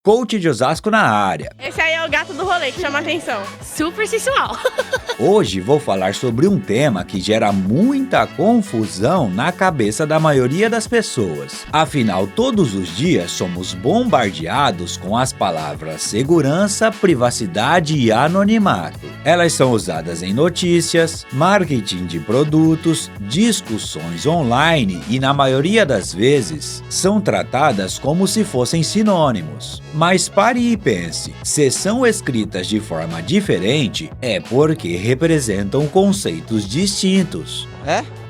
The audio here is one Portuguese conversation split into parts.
Coach de Osasco na área. Esse aí é o gato do rolê que chama a atenção. Super sensual. Hoje vou falar sobre um tema que gera muita confusão na cabeça da maioria das pessoas. Afinal, todos os dias somos bombardeados com as palavras segurança, privacidade e anonimato. Elas são usadas em notícias, marketing de produtos, discussões online e, na maioria das vezes, são tratadas como se fossem sinônimos. Mas pare e pense, se são escritas de forma diferente, é porque representam conceitos distintos.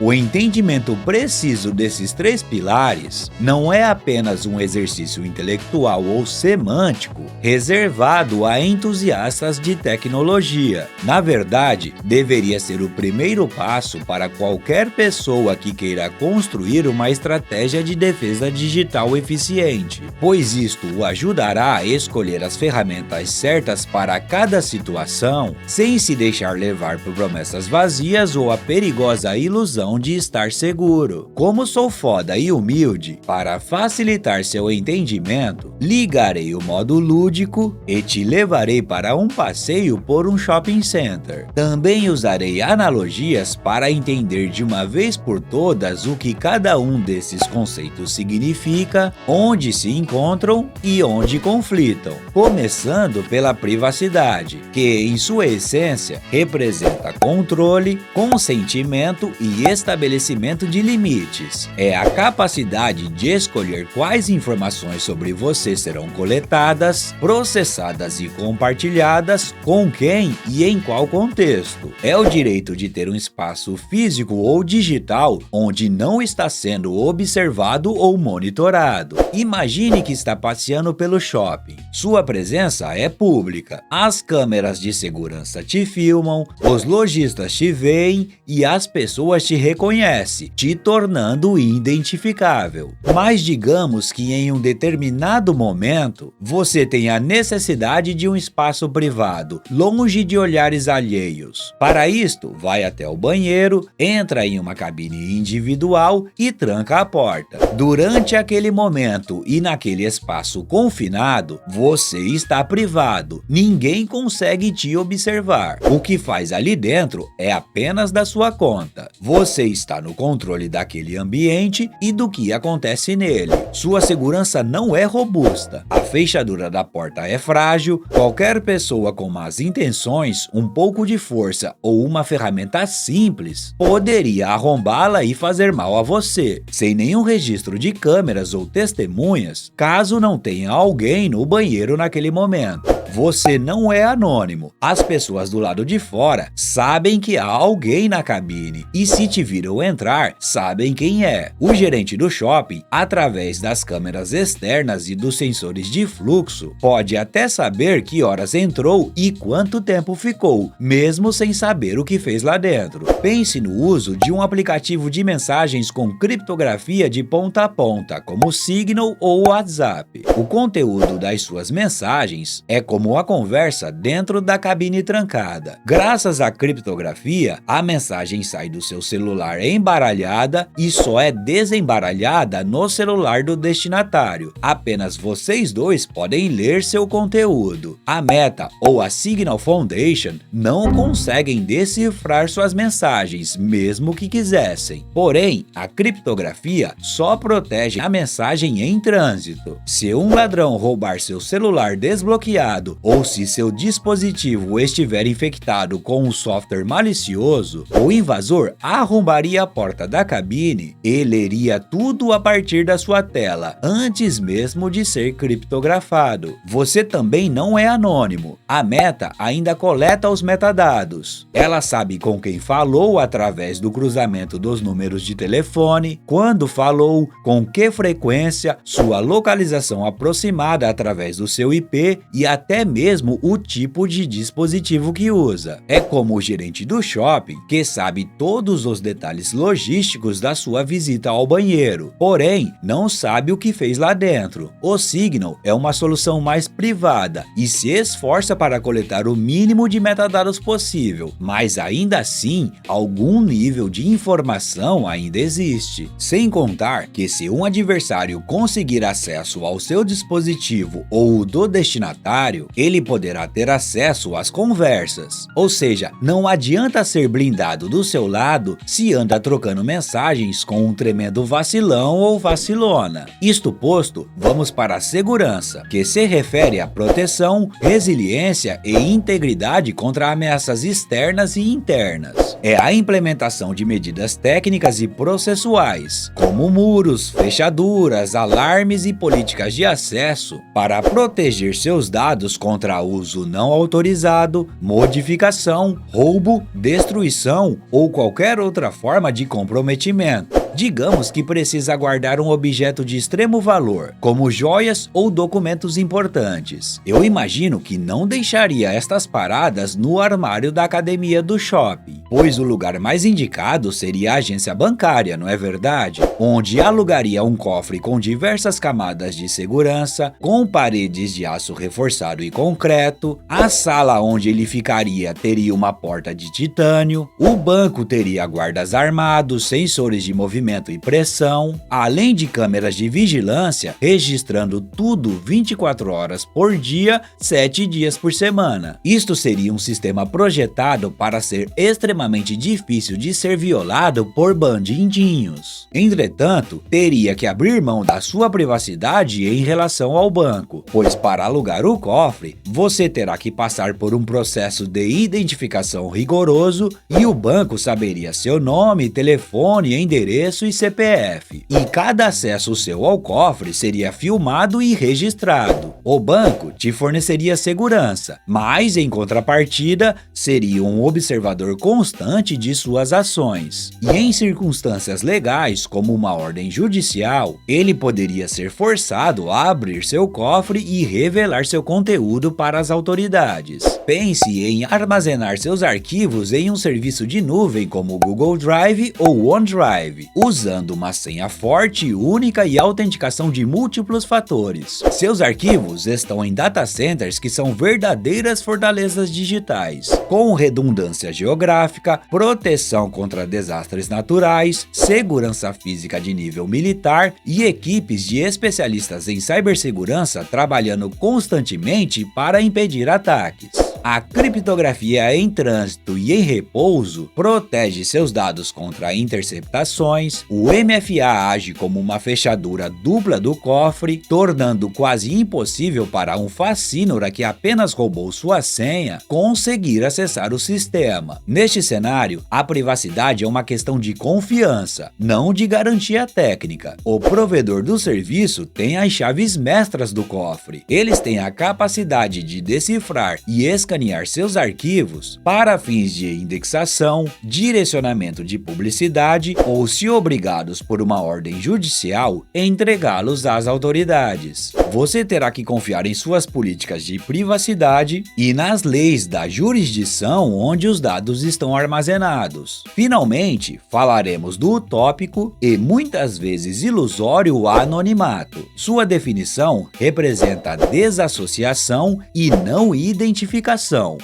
O entendimento preciso desses três pilares não é apenas um exercício intelectual ou semântico reservado a entusiastas de tecnologia. Na verdade, deveria ser o primeiro passo para qualquer pessoa que queira construir uma estratégia de defesa digital eficiente, pois isto o ajudará a escolher as ferramentas certas para cada situação, sem se deixar levar por promessas vazias ou a perigosa ilusão de estar seguro. Como sou foda e humilde, para facilitar seu entendimento, ligarei o modo lúdico e te levarei para um passeio por um shopping center. Também usarei analogias para entender de uma vez por todas o que cada um desses conceitos significa, onde se encontram e onde conflitam. Começando pela privacidade, que em sua essência representa controle, consentimento e estabelecimento de limites. É a capacidade de escolher quais informações sobre você serão coletadas, processadas e compartilhadas, com quem e em qual contexto. É o direito de ter um espaço físico ou digital onde não está sendo observado ou monitorado. Imagine que está passeando pelo shopping. Sua presença é pública. As câmeras de segurança te filmam, os lojistas te veem e as pessoas te reconhecem, te tornando identificável. Mas digamos que em um determinado momento, você tem a necessidade de um espaço privado, longe de olhares alheios. Para isto, vai até o banheiro, entra em uma cabine individual e tranca a porta. Durante aquele momento e naquele espaço confinado, você está privado. Ninguém consegue te observar. O que faz ali dentro é apenas da sua conta. Você está no controle daquele ambiente e do que acontece nele. Sua segurança não é robusta. A fechadura da porta é frágil. Qualquer pessoa com más intenções, um pouco de força ou uma ferramenta simples poderia arrombá-la e fazer mal a você, sem nenhum registro de câmeras ou testemunhas, caso não tenha alguém no banheiro naquele momento. Você não é anônimo. As pessoas do lado de fora sabem que há alguém na cabine e, se te viram entrar, sabem quem é. O gerente do shopping, através das câmeras externas e dos sensores de fluxo, pode até saber que horas entrou e quanto tempo ficou, mesmo sem saber o que fez lá dentro. Pense no uso de um aplicativo de mensagens com criptografia de ponta a ponta, como Signal ou WhatsApp. O conteúdo das suas mensagens é como a conversa dentro da cabine trancada. Graças à criptografia, a mensagem sai do seu celular embaralhada e só é desembaralhada no celular do destinatário. Apenas vocês dois podem ler seu conteúdo. A Meta ou a Signal Foundation não conseguem decifrar suas mensagens, mesmo que quisessem. Porém, a criptografia só protege a mensagem em trânsito. Se um ladrão roubar seu celular desbloqueado ou se seu dispositivo estiver infectado com um software malicioso, o invasor arrombaria a porta da cabine e leria tudo a partir da sua tela, antes mesmo de ser criptografado. Você também não é anônimo. A Meta ainda coleta os metadados. Ela sabe com quem falou através do cruzamento dos números de telefone, quando falou, com que frequência, sua localização aproximada através do seu IP e até até mesmo o tipo de dispositivo que usa. É como o gerente do shopping, que sabe todos os detalhes logísticos da sua visita ao banheiro, porém não sabe o que fez lá dentro. O Signal é uma solução mais privada e se esforça para coletar o mínimo de metadados possível, mas ainda assim, algum nível de informação ainda existe. Sem contar que se um adversário conseguir acesso ao seu dispositivo ou o do destinatário, ele poderá ter acesso às conversas. Ou seja, não adianta ser blindado do seu lado se anda trocando mensagens com um tremendo vacilão ou vacilona. Isto posto, vamos para a segurança, que se refere à proteção, resiliência e integridade contra ameaças externas e internas. É a implementação de medidas técnicas e processuais, como muros, fechaduras, alarmes e políticas de acesso, para proteger seus dados contra uso não autorizado, modificação, roubo, destruição ou qualquer outra forma de comprometimento. Digamos que precisa guardar um objeto de extremo valor, como joias ou documentos importantes. Eu imagino que não deixaria estas paradas no armário da academia do shopping, pois o lugar mais indicado seria a agência bancária, não é verdade? Onde alugaria um cofre com diversas camadas de segurança, com paredes de aço reforçado e concreto, a sala onde ele ficaria teria uma porta de titânio, o banco teria guardas armados, sensores de movimento e pressão, além de câmeras de vigilância registrando tudo 24 horas por dia, 7 dias por semana. Isto seria um sistema projetado para ser extremamente difícil de ser violado por bandidinhos. Entretanto, teria que abrir mão da sua privacidade em relação ao banco, pois para alugar o cofre, você terá que passar por um processo de identificação rigoroso e o banco saberia seu nome, telefone, endereço e CPF. E cada acesso seu ao cofre seria filmado e registrado. O banco te forneceria segurança, mas em contrapartida, seria um observador constante de suas ações. E em circunstâncias legais, como uma ordem judicial, ele poderia ser forçado a abrir seu cofre e revelar seu conteúdo para as autoridades. Pense em armazenar seus arquivos em um serviço de nuvem como o Google Drive ou OneDrive, usando uma senha forte, única e autenticação de múltiplos fatores. Seus arquivos estão em data centers que são verdadeiras fortalezas digitais, com redundância geográfica, proteção contra desastres naturais, segurança física de nível militar e equipes de especialistas em cibersegurança trabalhando constantemente para impedir ataques. A criptografia em trânsito e em repouso protege seus dados contra interceptações, o MFA age como uma fechadura dupla do cofre, tornando quase impossível para um facínora que apenas roubou sua senha conseguir acessar o sistema. Neste cenário, a privacidade é uma questão de confiança, não de garantia técnica. O provedor do serviço tem as chaves mestras do cofre. Eles têm a capacidade de decifrar e escanear seus arquivos para fins de indexação, direcionamento de publicidade ou, se obrigados por uma ordem judicial, entregá-los às autoridades. Você terá que confiar em suas políticas de privacidade e nas leis da jurisdição onde os dados estão armazenados. Finalmente, falaremos do utópico e muitas vezes ilusório anonimato. Sua definição representa desassociação e não identificação.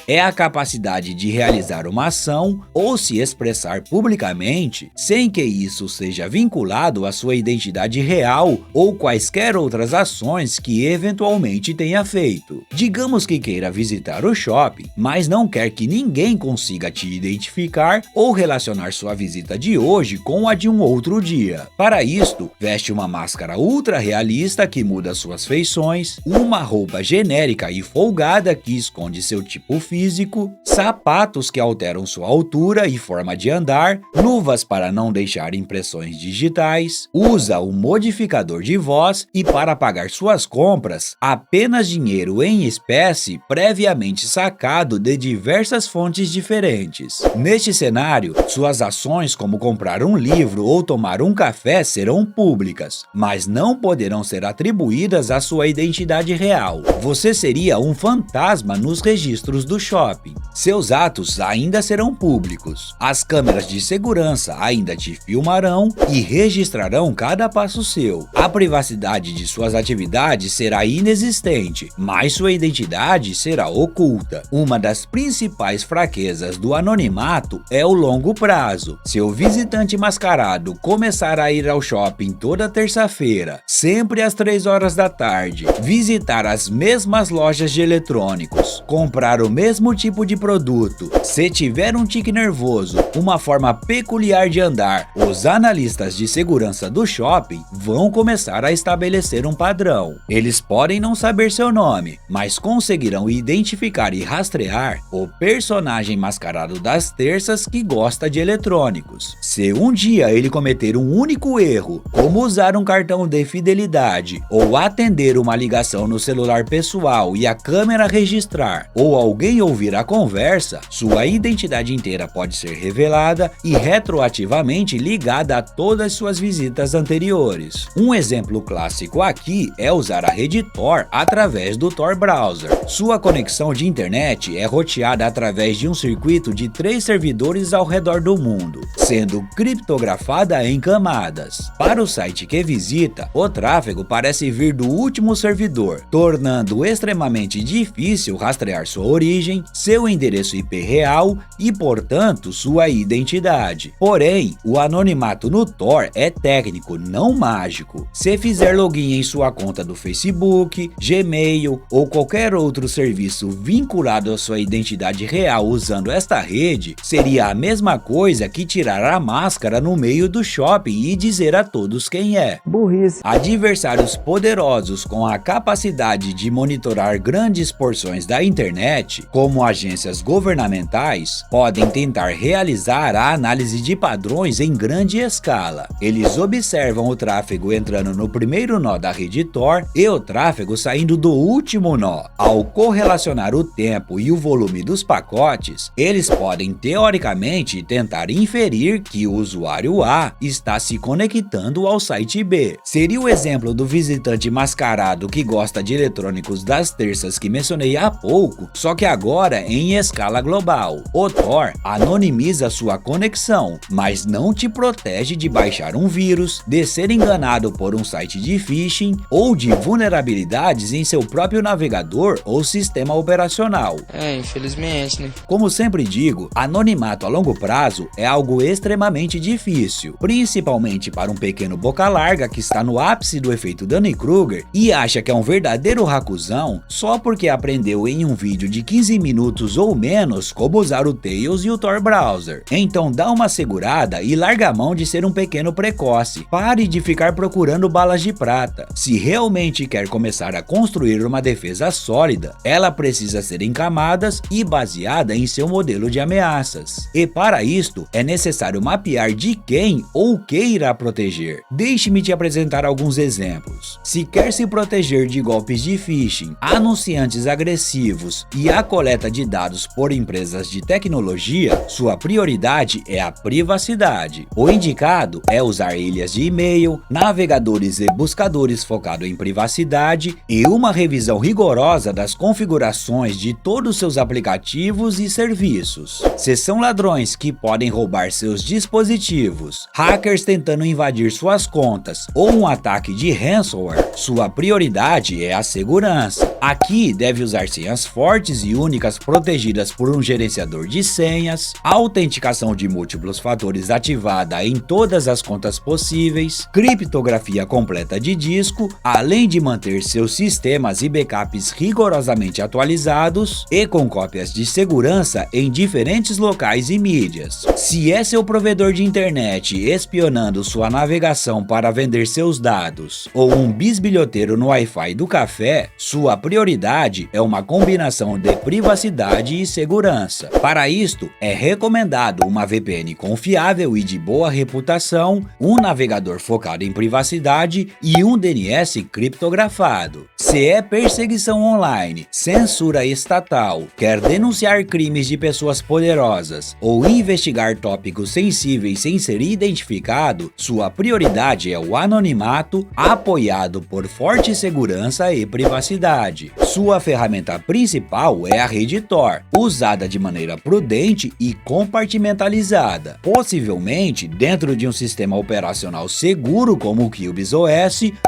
É a capacidade de realizar uma ação ou se expressar publicamente sem que isso seja vinculado à sua identidade real ou quaisquer outras ações que eventualmente tenha feito. Digamos que queira visitar o shopping, mas não quer que ninguém consiga te identificar ou relacionar sua visita de hoje com a de um outro dia. Para isto, veste uma máscara ultra realista que muda suas feições, uma roupa genérica e folgada que esconde seu tipo físico, sapatos que alteram sua altura e forma de andar, luvas para não deixar impressões digitais, usa um modificador de voz e para pagar suas suas compras apenas dinheiro em espécie previamente sacado de diversas fontes diferentes. Neste cenário, suas ações como comprar um livro ou tomar um café serão públicas, mas não poderão ser atribuídas à sua identidade real. Você seria um fantasma nos registros do shopping. Seus atos ainda serão públicos. As câmeras de segurança ainda te filmarão e registrarão cada passo seu. A privacidade de suas atividades será inexistente, mas sua identidade será oculta. Uma das principais fraquezas do anonimato é o longo prazo. Se o visitante mascarado começar a ir ao shopping toda terça-feira, sempre às 3 horas da tarde, visitar as mesmas lojas de eletrônicos, comprar o mesmo tipo de produto, se tiver um tique nervoso, uma forma peculiar de andar, os analistas de segurança do shopping vão começar a estabelecer um padrão. Eles podem não saber seu nome, mas conseguirão identificar e rastrear o personagem mascarado das terças que gosta de eletrônicos. Se um dia ele cometer um único erro, como usar um cartão de fidelidade, ou atender uma ligação no celular pessoal e a câmera registrar, ou alguém ouvir a conversa, sua identidade inteira pode ser revelada e retroativamente ligada a todas suas visitas anteriores. Um exemplo clássico aqui é usar a rede Tor através do Tor Browser. Sua conexão de internet é roteada através de um circuito de 3 servidores ao redor do mundo, sendo criptografada em camadas. Para o site que visita, o tráfego parece vir do último servidor, tornando extremamente difícil rastrear sua origem, seu endereço IP real e, portanto, sua identidade. Porém, o anonimato no Tor é técnico, não mágico. Se fizer login em sua conta do Facebook, Gmail ou qualquer outro serviço vinculado à sua identidade real usando esta rede, seria a mesma coisa que tirar a máscara no meio do shopping e dizer a todos quem é. Burrice. Adversários poderosos com a capacidade de monitorar grandes porções da internet, como agências governamentais, podem tentar realizar a análise de padrões em grande escala. Eles observam o tráfego entrando no primeiro nó da rede Tor e o tráfego saindo do último nó. Ao correlacionar o tempo e o volume dos pacotes, eles podem teoricamente tentar inferir que o usuário A está se conectando ao site B. Seria o exemplo do visitante mascarado que gosta de eletrônicos das terças que mencionei há pouco, só que agora em escala global. O Tor anonimiza sua conexão, mas não te protege de baixar um vírus, de ser enganado por um site de phishing ou de vulnerabilidades em seu próprio navegador ou sistema operacional. Infelizmente, né? Como sempre digo, anonimato a longo prazo é algo extremamente difícil, principalmente para um pequeno boca larga que está no ápice do efeito Dunning-Kruger e acha que é um verdadeiro racuzão só porque aprendeu em um vídeo de 15 minutos ou menos como usar o Tails e o Tor Browser. Então dá uma segurada e larga a mão de ser um pequeno precoce. Pare de ficar procurando balas de prata. Se realmente quer começar a construir uma defesa sólida, ela precisa ser em camadas e baseada em seu modelo de ameaças. E para isto, é necessário mapear de quem ou o que irá proteger. Deixe-me te apresentar alguns exemplos. Se quer se proteger de golpes de phishing, anunciantes agressivos e a coleta de dados por empresas de tecnologia, sua prioridade é a privacidade. O indicado é usar ilhas de e-mail, navegadores e buscadores focados em privacidade e uma revisão rigorosa das configurações de todos seus aplicativos e serviços. Se são ladrões que podem roubar seus dispositivos, hackers tentando invadir suas contas ou um ataque de ransomware, sua prioridade é a segurança. Aqui deve usar senhas fortes e únicas protegidas por um gerenciador de senhas, autenticação de múltiplos fatores ativada em todas as contas possíveis, criptografia completa de disco, além de manter seus sistemas e backups rigorosamente atualizados e com cópias de segurança em diferentes locais e mídias. Se é seu provedor de internet espionando sua navegação para vender seus dados, ou um bisbilhoteiro no Wi-Fi do café, sua prioridade é uma combinação de privacidade e segurança. Para isto, é recomendado uma VPN confiável e de boa reputação, um navegador focado em privacidade e um DNS criptografado. Se é perseguição online, censura estatal, quer denunciar crimes de pessoas poderosas ou investigar tópicos sensíveis sem ser identificado, sua prioridade é o anonimato, apoiado por forte segurança e privacidade. Sua ferramenta principal é a rede Tor, usada de maneira prudente e compartimentalizada, possivelmente dentro de um sistema operacional seguro como o QBIS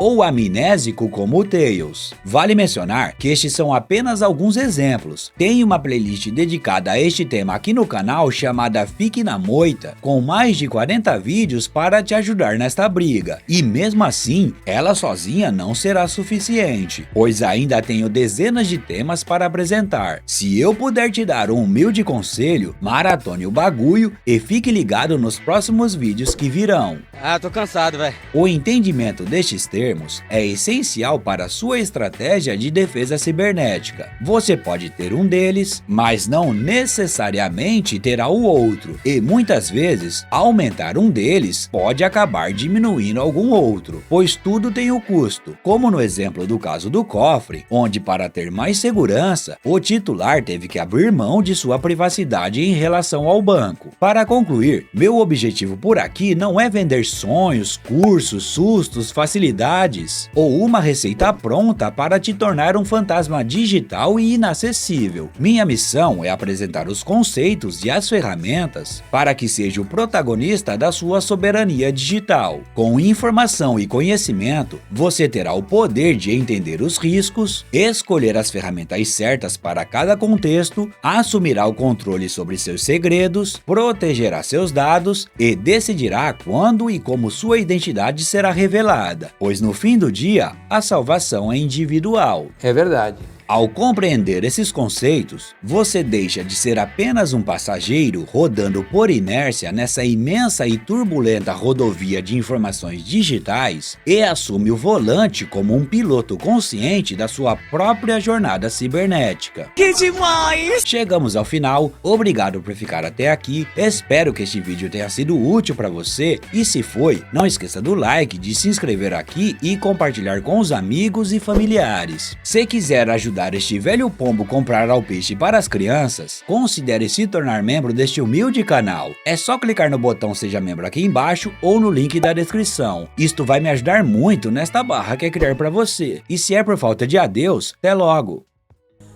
ou amnésico como o Tails. Vale mencionar que estes são apenas alguns exemplos. Tem uma playlist dedicada a este tema aqui no canal chamada Fique na Moita, com mais de 40 vídeos para te ajudar nesta briga. E mesmo assim, ela sozinha não será suficiente, pois ainda tenho dezenas de temas para apresentar. Se eu puder te dar um humilde conselho, maratone o bagulho e fique ligado nos próximos vídeos que virão. Tô cansado, velho. O entendimento destes termos é essencial para a sua estratégia de defesa cibernética. Você pode ter um deles, mas não necessariamente terá o outro, e muitas vezes aumentar um deles pode acabar diminuindo algum outro, pois tudo tem o custo, como no exemplo do caso do cofre, onde para ter mais segurança, o titular teve que abrir mão de sua privacidade em relação ao banco. Para concluir, meu objetivo por aqui não é vender sonhos, cursos, sustos, facilidades ou uma receita pronta para te tornar um fantasma digital e inacessível. Minha missão é apresentar os conceitos e as ferramentas para que seja o protagonista da sua soberania digital. Com informação e conhecimento, você terá o poder de entender os riscos, escolher as ferramentas certas para cada contexto, assumirá o controle sobre seus segredos, protegerá seus dados e decidirá quando e como sua identidade será revelada, pois no fim do dia, a salvação é individual. É verdade. Ao compreender esses conceitos, você deixa de ser apenas um passageiro rodando por inércia nessa imensa e turbulenta rodovia de informações digitais e assume o volante como um piloto consciente da sua própria jornada cibernética. Que demais! Chegamos ao final, obrigado por ficar até aqui, espero que este vídeo tenha sido útil para você e se foi, não esqueça do like, de se inscrever aqui e compartilhar com os amigos e familiares. Se quiser ajudar este velho pombo comprar alpiste para as crianças, considere se tornar membro deste humilde canal. É só clicar no botão Seja Membro aqui embaixo ou no link da descrição. Isto vai me ajudar muito nesta barra que é criar para você. E se é por falta de adeus, até logo.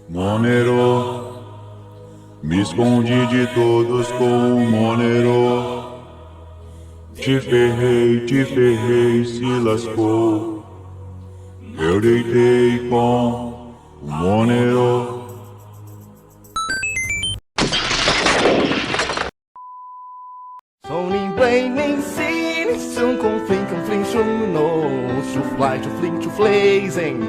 Monero, me escondi de todos com o Monero. Te ferrei, se lascou. Eu deitei com o Monero. Som nem bem nem sim, som com flim, no, to fly, to fling, to flazing.